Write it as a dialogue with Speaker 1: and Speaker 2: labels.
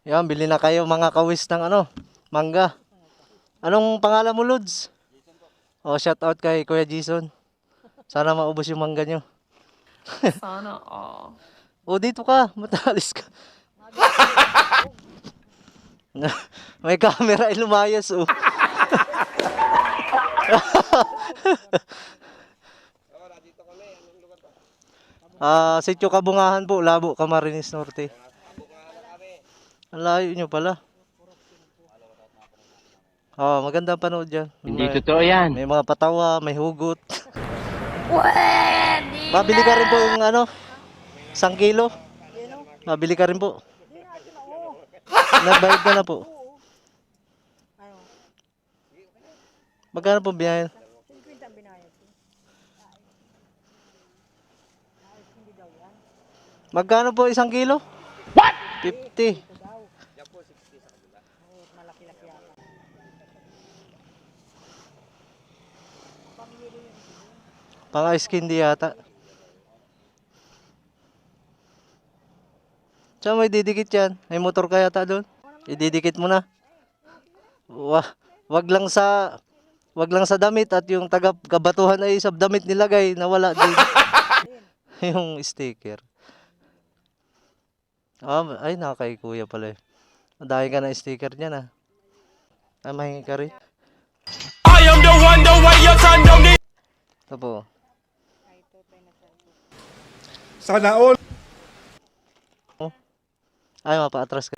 Speaker 1: Yan, bili na kayo mga kawis ng ano, mangga. Anong pangalan mo, Lods? Oh, shout out kay Kuya Jason. Sana maubos yung mangga nyo.
Speaker 2: Sana all.
Speaker 1: O, dito ka. Matalis ka. May camera ay lumayas, oh. Sitio Kabungahan po, Labo, Camarines Norte. Ang layo nyo pala. Maganda panood dyan.
Speaker 3: Hindi totoo yan.
Speaker 1: May mga patawa, may hugot.
Speaker 2: Pwede
Speaker 1: Mabili ka rin po yung ano, 1 kilo. Mabili ka rin po. Nagbayad ka na po. Magkano po biyahe? Magkano po 1 kilo? What? 50. Pang ice candy yata. Tsaka may didikit yan. May motor ka yata doon. Ididikit mo na. Wag lang sa damit at yung taga-kabatuhan ay sa damit nilagay na wala din. Yung sticker. Ay nakakay kuya pala eh. Dahil ka na sticker niya na. Mahingi ka rin.
Speaker 4: I am the one, the way you turn down the...
Speaker 1: Ito po.
Speaker 5: Sana all.
Speaker 1: Ay, mapaatras ka.